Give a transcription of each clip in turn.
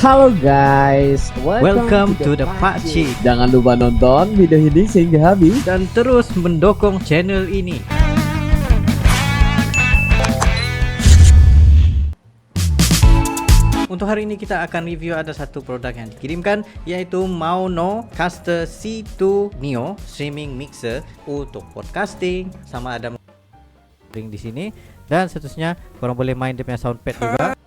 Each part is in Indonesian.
Halo guys, Welcome to the Pakcik. Jangan lupa nonton video ini sehingga habis Dan terus mendukung channel ini. Untuk hari ini kita akan review ada satu produk yang dikirimkan, yaitu Maono Caster C2 Neo Streaming Mixer untuk podcasting, sama ada ring di sini, dan seterusnya korang boleh main dia punya soundpad juga.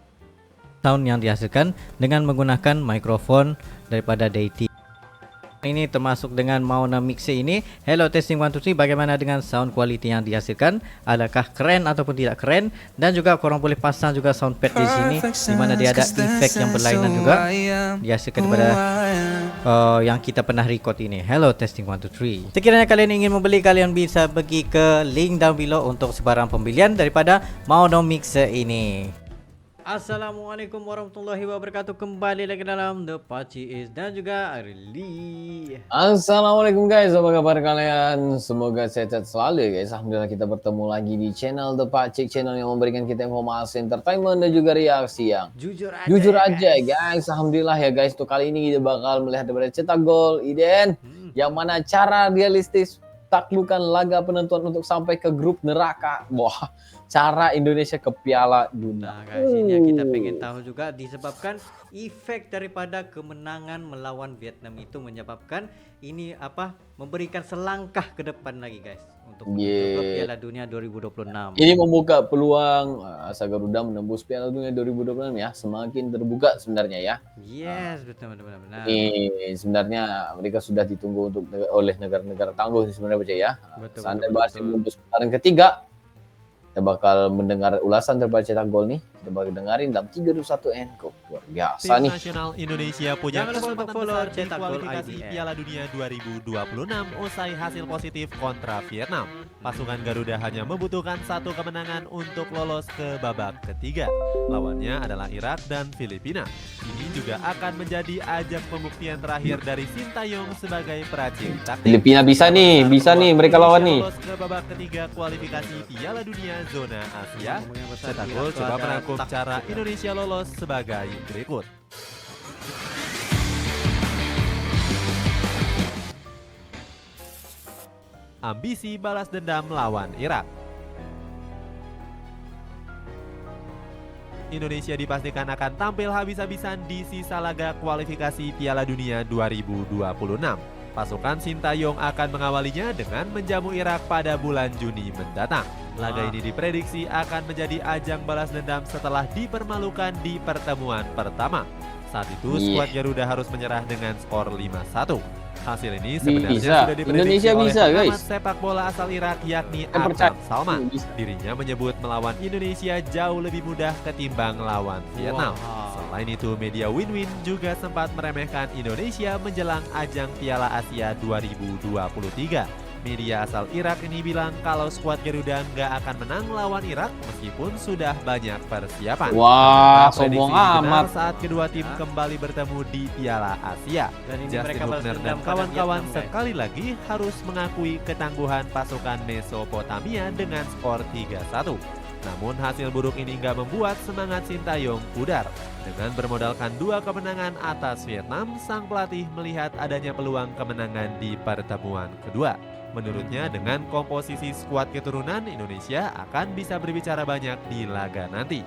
Sound yang dihasilkan dengan menggunakan mikrofon daripada Deity. Ini termasuk dengan Maono Mixer ini. Hello testing 1 2 3, bagaimana dengan sound quality yang dihasilkan? Adakah keren ataupun tidak keren? Dan juga korang boleh pasang juga soundpad di sini, di mana dia ada efek yang berlainan juga dihasilkan daripada yang kita pernah record ini. Hello testing 1 2 3. Sekiranya kalian ingin membeli, kalian bisa pergi ke link down below untuk sebarang pembelian daripada Maono Mixer ini. Assalamualaikum warahmatullahi wabarakatuh. Kembali lagi dalam The Pakcik dan juga Arli. Assalamualaikum guys, apa kabar kalian? Semoga sehat selalu guys. Alhamdulillah kita bertemu lagi di channel The Pakcik, channel yang memberikan kita informasi, entertainment dan juga reaksi yang jujur aja guys. Alhamdulillah ya guys, tuh kali ini kita bakal melihat daripada cetak gol Iden yang mana cara realistis taklukan laga penentuan untuk sampai ke grup neraka. Wah, cara Indonesia ke Piala Dunia. Nah guys, ini yang kita pengen tahu juga, disebabkan efek daripada kemenangan melawan Vietnam itu menyebabkan ini memberikan selangkah ke depan lagi guys untuk ke Piala Dunia 2026. Ini membuka peluang Asa Garuda menembus Piala Dunia 2026 ya, semakin terbuka sebenarnya ya. Yes, betul. Ini sebenarnya mereka sudah ditunggu oleh negara-negara tangguh sebenarnya Baca ya. Sampai bahas menembus putaran ketiga. Kita bakal mendengar ulasan daripada cetak gol nih. Kita bakal dengerin dalam 321 Enko. Luar biasa nih. Tim nasional Indonesia punya kesempatan besar di kualifikasi Piala Dunia 2026 usai hasil positif kontra Vietnam. Pasukan Garuda hanya membutuhkan satu kemenangan untuk lolos ke babak ketiga. Lawannya adalah Irak dan Filipina. Ini juga akan menjadi ajang pembuktian terakhir dari Sintayong sebagai peracik taktik. Filipina bisa nih mereka lawan nih. Lolos ke babak ketiga kualifikasi Piala Dunia zona Asia. Cetak gol coba merangkum cara Indonesia lolos sebagai berikut. Ambisi balas dendam lawan Irak. Indonesia dipastikan akan tampil habis-habisan di sisa laga kualifikasi Piala Dunia 2026. Pasukan Sintayong akan mengawalinya dengan menjamu Irak pada bulan Juni mendatang. Laga ini diprediksi akan menjadi ajang balas dendam setelah dipermalukan di pertemuan pertama. Saat itu skuad Garuda harus menyerah dengan skor 5-1. Hasil ini sebenarnya sudah diprediksi oleh pengamat sepak bola asal Irak yakni Akram Salman. Dirinya menyebut melawan Indonesia jauh lebih mudah ketimbang lawan Vietnam. Selain itu, media Win-Win juga sempat meremehkan Indonesia menjelang ajang Piala Asia 2023. Media asal Irak ini bilang kalau skuad Garuda nggak akan menang lawan Irak meskipun sudah banyak persiapan. Wah, sombong amat. Saat kedua tim kembali bertemu di Piala Asia, Justin Hubner dan kawan-kawan sekali lagi harus mengakui ketangguhan pasukan Mesopotamia dengan skor 3-1. Namun hasil buruk ini nggak membuat semangat Sintayong pudar. Dengan bermodalkan 2 kemenangan atas Vietnam, sang pelatih melihat adanya peluang kemenangan di pertemuan kedua. Menurutnya dengan komposisi skuad keturunan, Indonesia akan bisa berbicara banyak di laga nanti.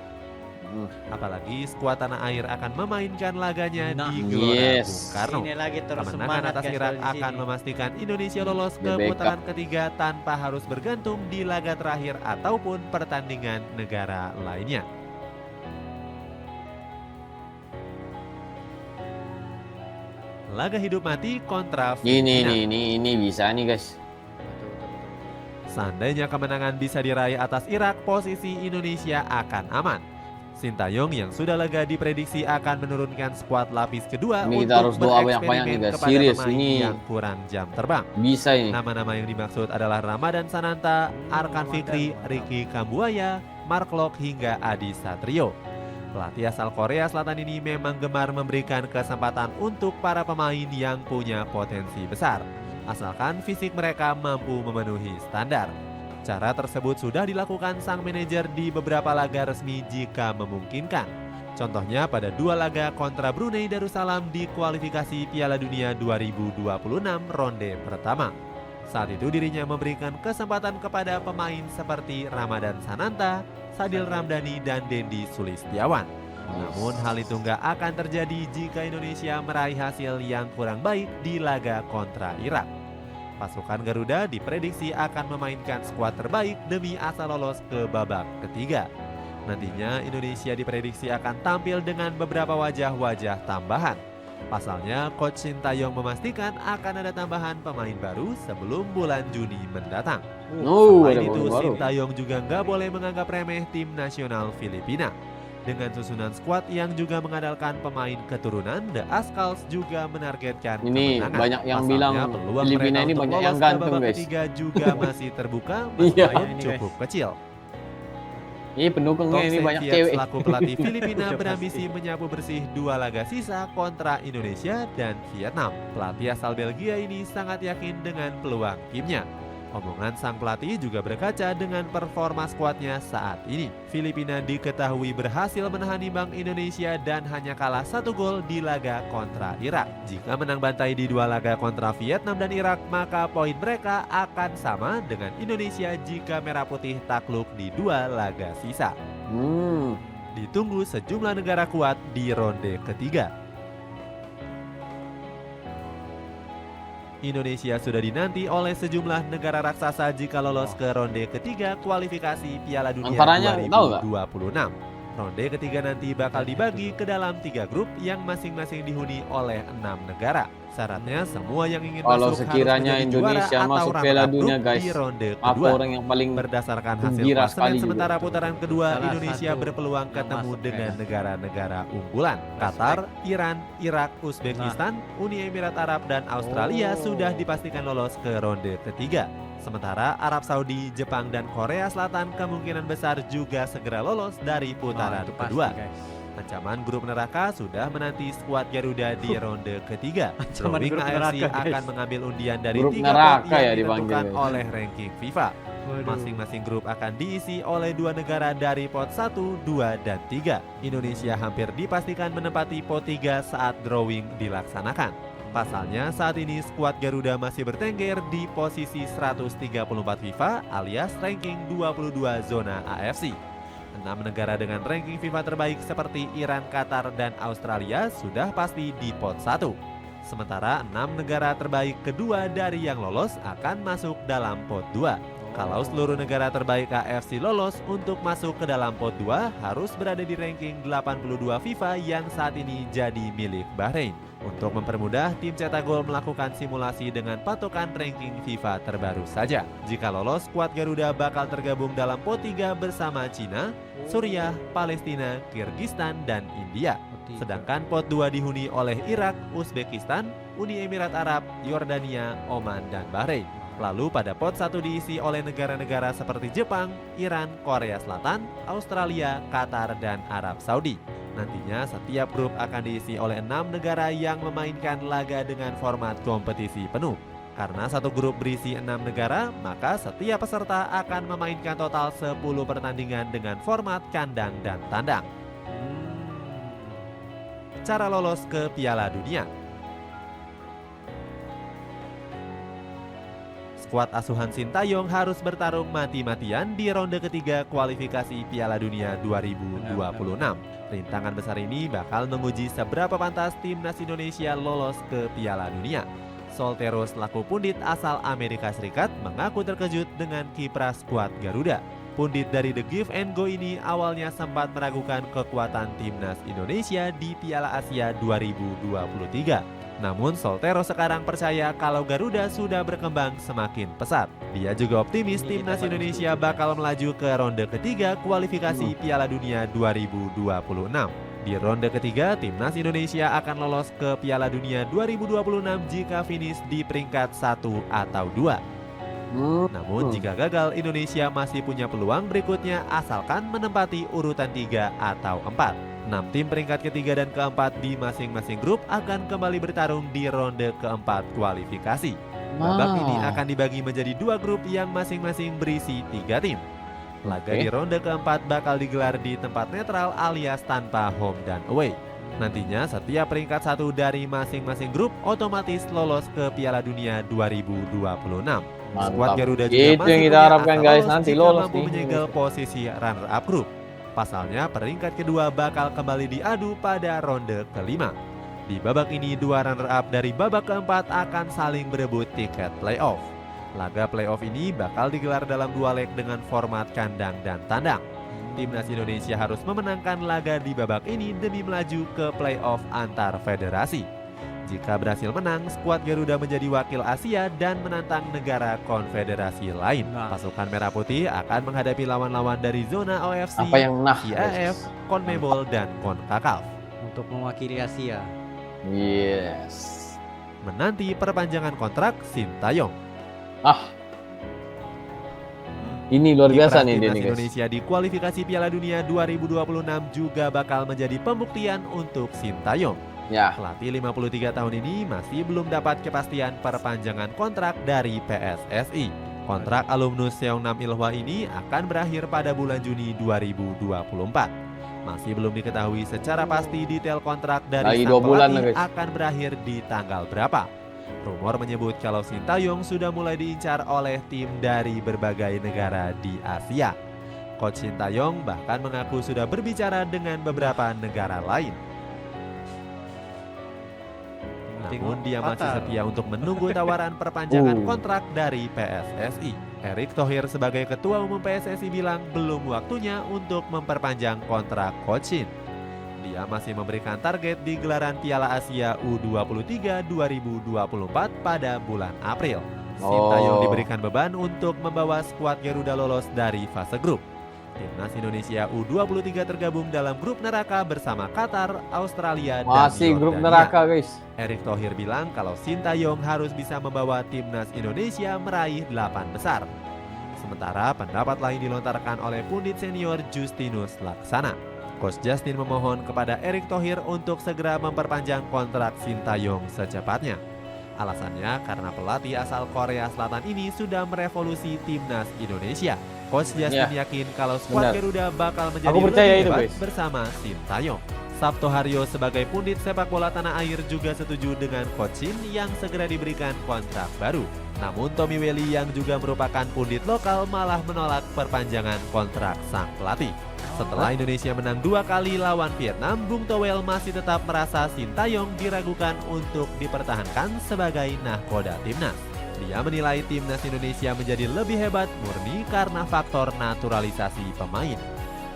Apalagi skuad tanah air akan memainkan laganya di Gelora Bung Karno. Kemenangan atas Irak akan memastikan Indonesia lolos ke putaran ketiga tanpa harus bergantung di laga terakhir ataupun pertandingan negara lainnya. Laga hidup mati kontra Filipina. Ini bisa nih guys. Seandainya kemenangan bisa diraih atas Irak, posisi Indonesia akan aman. Sintayong yang sudah lega diprediksi akan menurunkan skuad lapis kedua ini untuk bereksperimen kepada pemain yang kurang jam terbang. Bisa ini. Nama-nama yang dimaksud adalah Ramadan Sananta, Arkan Fikri, Ricky Kambuaya, Mark Locke hingga Adi Satrio. Pelatih asal Korea Selatan ini memang gemar memberikan kesempatan untuk para pemain yang punya potensi besar, asalkan fisik mereka mampu memenuhi standar. Cara tersebut sudah dilakukan sang manajer di beberapa laga resmi jika memungkinkan. Contohnya pada dua laga kontra Brunei Darussalam di kualifikasi Piala Dunia 2026 ronde pertama. Saat itu dirinya memberikan kesempatan kepada pemain seperti Ramadan Sananta, Sadil Ramdhani, dan Dendi Sulistiawan. Namun hal itu nggak akan terjadi jika Indonesia meraih hasil yang kurang baik di laga kontra Irak. Pasukan Garuda diprediksi akan memainkan skuad terbaik demi asa lolos ke babak ketiga. Nantinya Indonesia diprediksi akan tampil dengan beberapa wajah-wajah tambahan. Pasalnya, Coach Sintayong memastikan akan ada tambahan pemain baru sebelum bulan Juni mendatang. Selain itu, Sintayong juga nggak boleh menganggap remeh tim nasional Filipina. Dengan susunan skuad yang juga mengandalkan pemain keturunan, The Ascals juga menargetkan ini kemenangan. banyak yang Pasalnya, bilang peluang Filipina mereka ini untuk banyak lolos yang ke ganteng, babak guys. ketiga juga masih terbuka Iya. meskipun cukup kecil. Ini pendukungnya ini Tom banyak Saintfiet cewek. selaku pelatih Filipina berambisi menyapu bersih dua laga sisa kontra Indonesia dan Vietnam. Pelatih asal Belgia ini sangat yakin dengan peluang timnya. Omongan sang pelatih juga berkaca dengan performa skuadnya saat ini. Filipina diketahui berhasil menahan imbang Indonesia dan hanya kalah 1 gol di laga kontra Irak. Jika menang bantai di dua laga kontra Vietnam dan Irak, maka poin mereka akan sama dengan Indonesia jika Merah Putih takluk di dua laga sisa. Ditunggu sejumlah negara kuat di ronde ketiga. Indonesia sudah dinanti oleh sejumlah negara raksasa jika lolos ke ronde ketiga kualifikasi Piala Dunia Antaranya, 2026. Ronde ketiga nanti bakal dibagi ke dalam 3 grup yang masing-masing dihuni oleh 6 negara. Syaratnya semua yang ingin Kalau masuk sekiranya harus menjadi Indonesia juara masuk atau Piala runner-up Dunia, grup guys, di ronde aku kedua. orang yang paling Berdasarkan hasil gembira klasemen sekali juga. sementara putaran kedua, Salah Indonesia satu berpeluang yang ketemu masuk dengan ya. negara-negara unggulan. Qatar, Iran, Irak, Uzbekistan, Uni Emirat Arab, dan Australia sudah dipastikan lolos ke ronde ketiga. Sementara Arab Saudi, Jepang, dan Korea Selatan kemungkinan besar juga segera lolos dari putaran itu pasti, kedua. guys. Ancaman grup neraka sudah menanti skuad Garuda di ronde ketiga. Ancaman Drawing grup AFC neraka, guys. akan mengambil undian dari Grup 3 neraka pot yang ya dipanggil, ditentukan guys. oleh ranking FIFA. Masing-masing grup akan diisi oleh 2 negara dari pot 1, 2, dan 3. Indonesia hampir dipastikan menempati pot 3 saat drawing dilaksanakan. Pasalnya saat ini skuad Garuda masih bertengger di posisi 134 FIFA alias ranking 22 zona AFC. 6 negara dengan ranking FIFA terbaik seperti Iran, Qatar, dan Australia sudah pasti di pot 1. Sementara 6 negara terbaik kedua dari yang lolos akan masuk dalam pot 2. Kalau seluruh negara terbaik AFC lolos, untuk masuk ke dalam pot 2 harus berada di ranking 82 FIFA yang saat ini jadi milik Bahrain. Untuk mempermudah, tim cetak gol melakukan simulasi dengan patokan ranking FIFA terbaru saja. Jika lolos, skuad Garuda bakal tergabung dalam pot 3 bersama Cina, Suriah, Palestina, Kirgistan, dan India. Sedangkan pot 2 dihuni oleh Irak, Uzbekistan, Uni Emirat Arab, Yordania, Oman, dan Bahrain. Lalu pada pot 1 diisi oleh negara-negara seperti Jepang, Iran, Korea Selatan, Australia, Qatar, dan Arab Saudi. Nantinya setiap grup akan diisi oleh 6 negara yang memainkan laga dengan format kompetisi penuh. Karena satu grup berisi 6 negara, maka setiap peserta akan memainkan total 10 pertandingan dengan format kandang dan tandang. Cara lolos ke Piala Dunia. Skuad asuhan Sintayong harus bertarung mati-matian di ronde ketiga kualifikasi Piala Dunia 2026. Rintangan besar ini bakal menguji seberapa pantas timnas Indonesia lolos ke Piala Dunia. Soltero selaku pundit asal Amerika Serikat mengaku terkejut dengan kiprah skuad Garuda. Pundit dari The Give and Go ini awalnya sempat meragukan kekuatan timnas Indonesia di Piala Asia 2023. Namun Soltero sekarang percaya kalau Garuda sudah berkembang semakin pesat. Dia juga optimis timnas Indonesia bakal melaju ke ronde ketiga kualifikasi Piala Dunia 2026. Di ronde ketiga, timnas Indonesia akan lolos ke Piala Dunia 2026 jika finish di peringkat 1 atau 2. Namun jika gagal, Indonesia masih punya peluang berikutnya asalkan menempati urutan 3 atau 4. 6 tim peringkat ketiga dan keempat di masing-masing grup akan kembali bertarung di ronde keempat kualifikasi. Babak ini akan dibagi menjadi 2 grup yang masing-masing berisi 3 tim. Laga Oke. di ronde keempat bakal digelar di tempat netral alias tanpa home dan away. Nantinya setiap peringkat satu dari masing-masing grup otomatis lolos ke Piala Dunia 2026. Skuad Mantap. Garuda juga Itu yang masih kita punya harapkan asa guys, lolos nanti jika lolos mampu nih menyegel Indonesia. posisi runner-up grup. Pasalnya peringkat kedua bakal kembali diadu pada ronde kelima. Di babak ini dua runner-up dari babak keempat akan saling berebut tiket playoff. Laga playoff ini bakal digelar dalam dua leg dengan format kandang dan tandang. Timnas Indonesia harus memenangkan laga di babak ini demi melaju ke playoff antar federasi. Jika berhasil menang, skuad Garuda menjadi wakil Asia dan menantang negara konfederasi lain. Nah. Pasukan Merah Putih akan menghadapi lawan-lawan dari zona OFC, Apa yang IAAF, guys? CONMEBOL, dan CONCACAF. Untuk mewakili Asia. Yes. Menanti perpanjangan kontrak Sintayong. Ini luar biasa Kiprah nih dia timnas nih guys. Indonesia di kualifikasi Piala Dunia 2026 juga bakal menjadi pembuktian untuk Sintayong. Ya, Pelatih 53 tahun ini masih belum dapat kepastian perpanjangan kontrak dari PSSI. Kontrak alumnus Seongnam Ilhwa ini akan berakhir pada bulan Juni 2024. Masih belum diketahui secara pasti detail kontrak dari Lagi sang 2 bulan pelatih lah, guys. akan berakhir di tanggal berapa. Rumor menyebut kalau Sintayong sudah mulai diincar oleh tim dari berbagai negara di Asia. Coach Sintayong bahkan mengaku sudah berbicara dengan beberapa negara lain. Namun dia masih Qatar. setia untuk menunggu tawaran perpanjangan Uh. kontrak dari PSSI. Erick Thohir sebagai ketua umum PSSI bilang belum waktunya untuk memperpanjang kontrak Coach Shin. Dia masih memberikan target di gelaran Piala Asia U23 2024 pada bulan April. Sintayong diberikan beban untuk membawa skuad Garuda lolos dari fase grup. Timnas Indonesia U23 tergabung dalam grup neraka bersama Qatar, Australia, masih dan grup Yordania. neraka guys. Erick Thohir bilang kalau Sintayong harus bisa membawa timnas Indonesia meraih 8 besar. Sementara pendapat lain dilontarkan oleh pundit senior Justinus Laksana. Coach Justin memohon kepada Erick Thohir untuk segera memperpanjang kontrak Sintayong secepatnya. Alasannya karena pelatih asal Korea Selatan ini sudah merevolusi timnas Indonesia. Coach Justin yakin kalau skuad benar. Garuda bakal menjadi Aku percaya lebih itu, hebat guys. bersama Sintayong. Sabto Haryo sebagai pundit sepak bola tanah air juga setuju dengan Coach Shin yang segera diberikan kontrak baru. Namun Tommy Welly yang juga merupakan pundit lokal malah menolak perpanjangan kontrak sang pelatih. Setelah Indonesia menang 2 kali lawan Vietnam, Bung Towel masih tetap merasa Sintayong diragukan untuk dipertahankan sebagai nahkoda timnas. Dia menilai timnas Indonesia menjadi lebih hebat murni karena faktor naturalisasi pemain.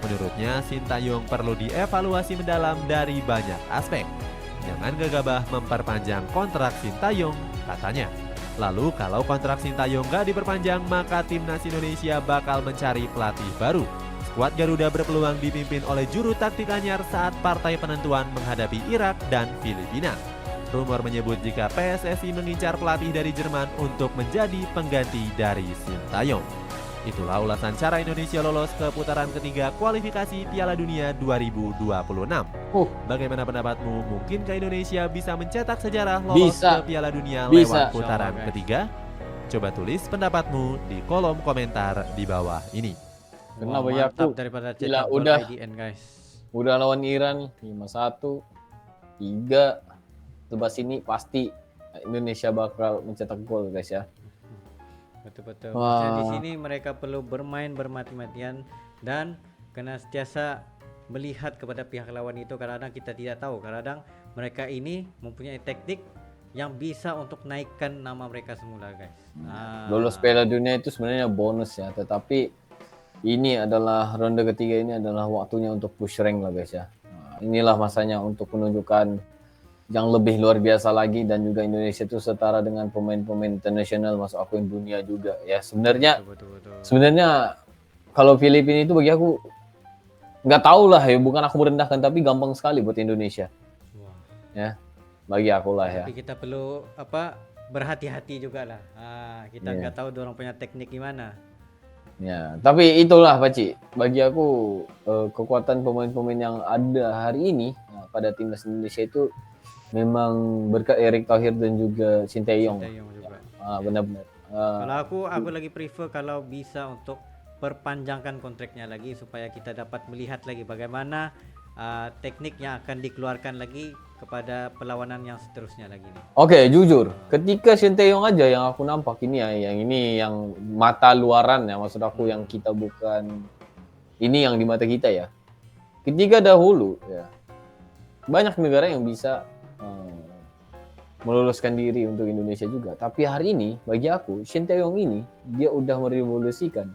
Menurutnya, Sintayong perlu dievaluasi mendalam dari banyak aspek. Jangan gegabah memperpanjang kontrak Sintayong, katanya. Lalu kalau kontrak Sintayong gak diperpanjang, maka timnas Indonesia bakal mencari pelatih baru. Skuad Garuda berpeluang dipimpin oleh juru taktik anyar saat partai penentuan menghadapi Irak dan Filipina. Rumor menyebut jika PSSI mengincar pelatih dari Jerman untuk menjadi pengganti dari Sintayong. Itulah ulasan cara Indonesia lolos ke putaran ketiga kualifikasi Piala Dunia 2026. Bagaimana pendapatmu? Mungkinkah Indonesia bisa mencetak sejarah lolos Bisa. ke Piala Dunia Bisa. lewat putaran Insya Allah, guys. ketiga? Coba tulis pendapatmu di kolom komentar di bawah ini. Karena Wah, bagi mantap aku daripada gila, cetak gol udah. IDN guys. udah lawan Iran 5-1, 3 tebas ini pasti Indonesia bakal mencetak gol guys ya. Betul-betul. Wah. Maksudnya di sini mereka perlu bermain bermati-matian dan kena sentiasa melihat kepada pihak lawan itu. Kadang-kadang kita tidak tahu, kadang-kadang mereka ini mempunyai teknik yang bisa untuk naikkan nama mereka semula guys. Lolos Piala Dunia itu sebenarnya bonus ya, tetapi ini adalah ronde ketiga, ini adalah waktunya untuk push rank lah guys ya. Nah, inilah masanya untuk menunjukkan yang lebih luar biasa lagi, dan juga Indonesia itu setara dengan pemain-pemain internasional masuk akun dunia juga ya. Sebenarnya kalau Filipina itu bagi aku nggak tahu lah ya, bukan aku merendahkan, tapi gampang sekali buat Indonesia Wah. ya, bagi aku lah ya. Tapi kita perlu berhati-hati juga lah. Kita Iya. nggak tahu dorong punya teknik gimana. Ya, tapi itulah Pak Ci, bagi aku kekuatan pemain-pemain yang ada hari ini pada timnas Indonesia itu memang berkat Erick Thohir dan juga Sintayong. Sintayong juga. Benar-benar. Kalau aku lagi prefer kalau bisa untuk perpanjangkan kontraknya lagi supaya kita dapat melihat lagi bagaimana teknik yang akan dikeluarkan lagi kepada perlawanan yang seterusnya lagi nih. Oke, jujur, ketika Shin Tae-yong aja yang aku nampak ini ya, yang mata luaran ya, maksud aku yang kita bukan ini yang di mata kita ya. Ketika dahulu ya, banyak negara yang bisa meloloskan diri untuk Indonesia juga. Tapi hari ini bagi aku Shin Tae-yong ini dia udah merevolusikan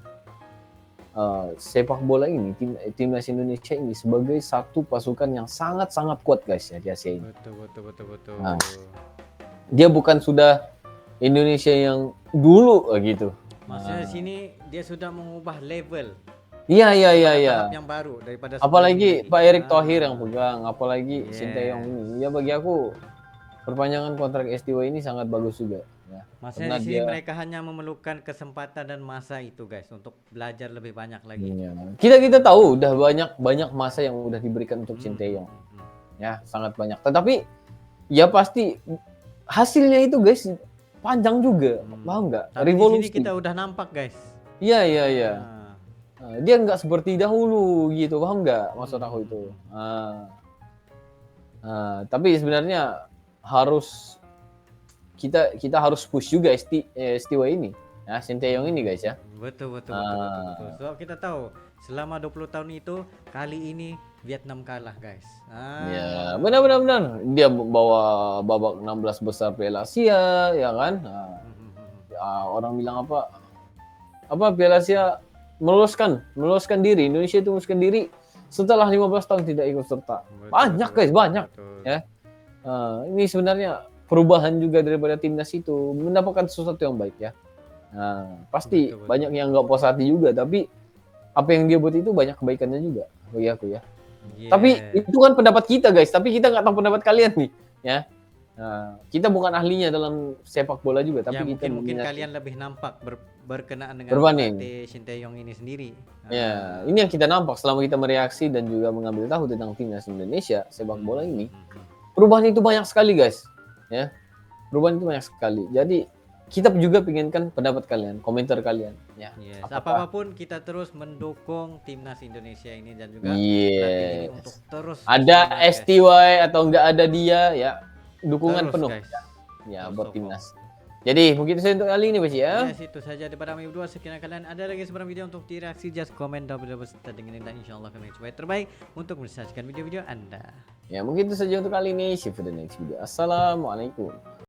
sepak bola ini, timnas Indonesia ini sebagai satu pasukan yang sangat-sangat kuat guys ya di Asia ini. Betul. Nah, dia bukan sudah Indonesia yang dulu gitu. Maksudnya sini dia sudah mengubah level. Iya. Tahap yang baru daripada Apalagi sebelum Pak ini. Erick Thohir yang pegang, apalagi Shin Tae-yong Yes. ini. Ya bagi aku perpanjangan kontrak STW ini sangat bagus juga ya. Maksudnya di sini mereka hanya memerlukan kesempatan dan masa itu guys untuk belajar lebih banyak lagi. Iya. Kita tahu udah banyak masa yang udah diberikan untuk Shin Tae-yong. Ya, sangat banyak. Tetapi ya pasti hasilnya itu guys panjang juga. Paham nggak? Tapi Revolusi. di sini kita udah nampak guys. Iya. Nah, Dia nggak seperti dahulu gitu, paham nggak maksud aku itu? Tapi sebenarnya harus kita harus push juga STW ini, ya Shin Tae-yong ini guys ya. betul. Sebab kita tahu selama 20 tahun itu kali ini Vietnam kalah guys. Ya, benar. Dia bawa babak 16 besar Piala Asia, ya kan? Orang bilang apa Piala Asia meloloskan diri, Indonesia itu meloloskan diri setelah 15 tahun tidak ikut serta. Banyak guys. Ya. Ini sebenarnya perubahan juga daripada timnas itu mendapatkan sesuatu yang baik ya. Pasti Betul. banyak yang nggak puas hati juga, tapi apa yang dia buat itu banyak kebaikannya juga bagi aku ya. Yeah. Tapi itu kan pendapat kita guys, tapi kita nggak tahu pendapat kalian nih ya. Kita bukan ahlinya dalam sepak bola juga, tapi ya, kita mungkin kalian lebih nampak berkenaan dengan Berbanding. pelatih Shin Tae-yong ini sendiri. Ya, ini yang kita nampak selama kita mereaksi dan juga mengambil tahu tentang timnas Indonesia sepak bola ini. Perubahan itu banyak sekali guys, ya. Perubahan itu banyak sekali. Jadi kita juga pengenkan pendapat kalian, komentar kalian, ya. Yes. Apapun kita terus mendukung timnas Indonesia ini dan juga Yes. pelatih ini untuk terus Ada bersemangat, guys. STY atau enggak ada dia, ya dukungan Terus, penuh, guys. ya Terus buat support. timnas. Jadi mungkin itu saja untuk kali ini Pak ya. Yes, itu saja daripada kami berdua. Sekiranya kalian ada lagi sebarang video untuk direaksi, just komen down below beserta dengerin, dan insyaallah kami coba yang terbaik untuk mensajikan video-video Anda. Ya mungkin itu saja untuk kali ini. See you for the next video. Assalamualaikum.